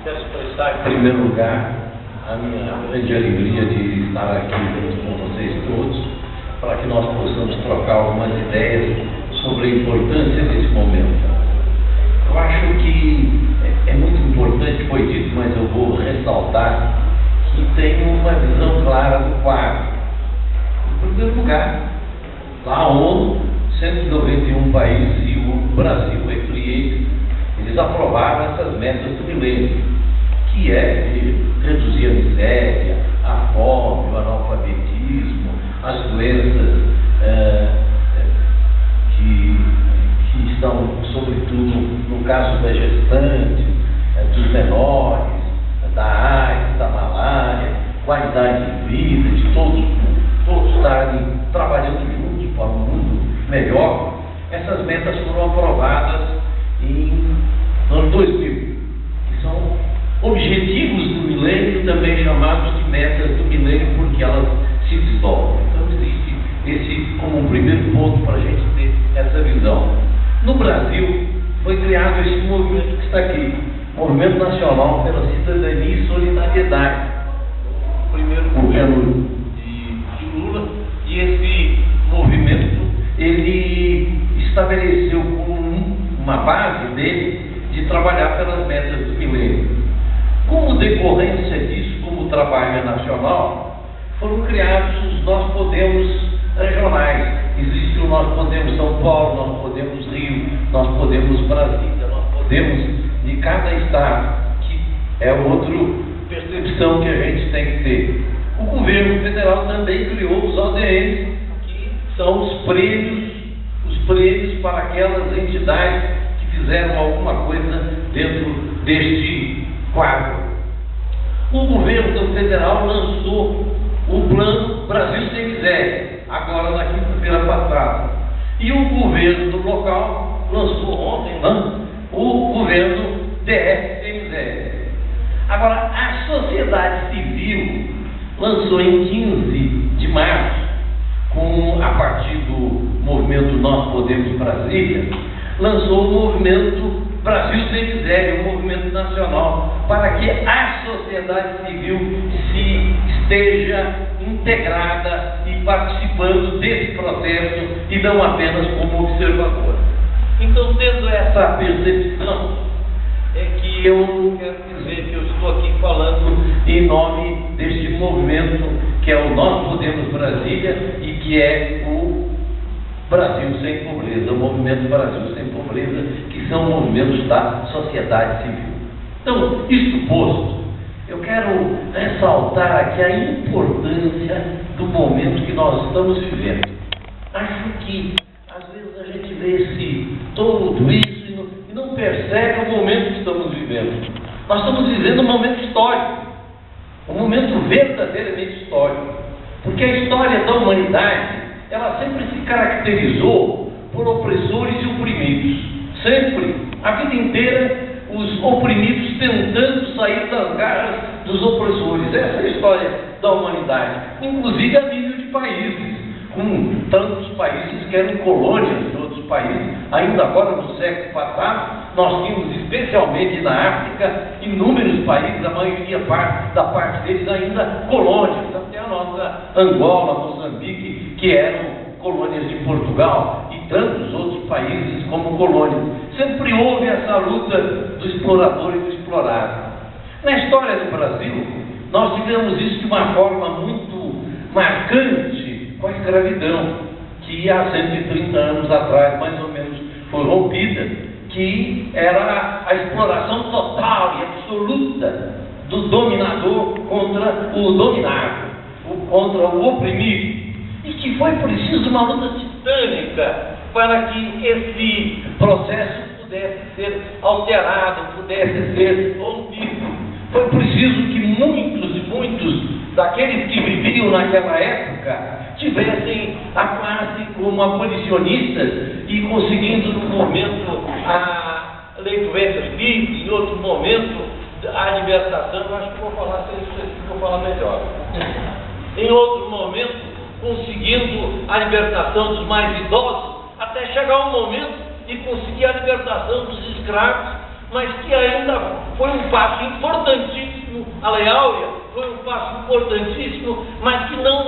Quero expressar, em primeiro lugar, a minha grande alegria de estar aqui junto com vocês todos, para que nós possamos trocar algumas ideias sobre a importância desse momento. Eu acho que é muito importante, foi dito, mas eu vou ressaltar que tem uma visão clara do quadro. Em primeiro lugar, a ONU, 191 países e o Brasil entre eles aprovaram essas metas do milênio, que é de reduzir a miséria, a fome, o analfabetismo, as doenças que estão, sobretudo, no caso das gestantes, dos menores, da AIDS, da malária, qualidade de vida, de todos estarem trabalhando juntos para um mundo melhor. Essas metas foram aprovadas no ano 2000, que são objetivos do milênio, também chamados de metas do milênio, porque elas se desdobram. Então existe esse como um primeiro ponto para a gente ter essa visão. No Brasil foi criado esse movimento que está aqui, Movimento Nacional pela Cidadania e Solidariedade, o primeiro governo de Lula, e esse movimento ele estabeleceu como uma base dele de trabalhar pelas metas do milênio. Como decorrência disso, como o trabalho é nacional, foram criados os Nós Podemos regionais. Existe o Nós Podemos São Paulo, Nós Podemos Rio, Nós Podemos Brasília, Nós Podemos de cada estado, que é outra percepção que a gente tem que ter. O governo federal também criou os ODMs, que são os prêmios para aquelas entidades que fizeram alguma coisa dentro deste quadro. O governo federal lançou o Plano Brasil Sem Miséria, agora na quinta-feira passada. E o governo local lançou ontem, o governo DF Sem Miséria. Agora, a sociedade civil lançou em 15 de março, a partir do movimento Nós Podemos Brasília, lançou o movimento Brasil Sem Miséria, um movimento nacional, para que a sociedade civil esteja integrada e participando desse processo e não apenas como observadora. Então, tendo essa percepção, é que eu quero dizer que eu estou aqui falando em nome deste movimento que é o Nós Podemos Brasília e que é o Brasil Sem Pobreza, o movimento Brasil Sem Pobreza, que são movimentos da sociedade civil. Então, isto posto, eu quero ressaltar aqui a importância do momento que nós estamos vivendo. Acho que, às vezes, a gente vê tudo isso e não percebe o momento que estamos vivendo. Nós estamos vivendo um momento histórico, um momento verdadeiramente histórico, porque a história da humanidade, ela sempre se caracterizou por opressores e oprimidos. Sempre, a vida inteira, os oprimidos tentando sair das garras dos opressores. Essa é a história da humanidade, inclusive a nível de países, com tantos países que eram colônias de outros países. Ainda agora, no século passado, nós tínhamos, especialmente na África, inúmeros países, a maioria da parte deles ainda colônias, até a nossa Angola, Moçambique, que eram colônias de Portugal, e tantos outros países como colônias. Sempre houve essa luta do explorador e do explorado. Na história do Brasil, nós tivemos isso de uma forma muito marcante com a escravidão, que há 130 anos atrás, mais ou menos, foi rompida, que era a exploração total e absoluta do dominador contra o dominado, contra o oprimido, e que foi preciso uma luta titânica para que esse processo pudesse ser alterado, pudesse ser rompido. Foi preciso que muitos daqueles que viviam naquela época tivessem a classe como abolicionistas e conseguindo, no momento, a lei do ventre livre, em outro momento, a libertação. Eu acho que vou falar melhor. Em outro momento, conseguindo a libertação dos mais idosos, até chegar um momento de conseguir a libertação dos escravos, mas que ainda foi um passo importantíssimo. A Lei Áurea foi um passo importantíssimo, mas que não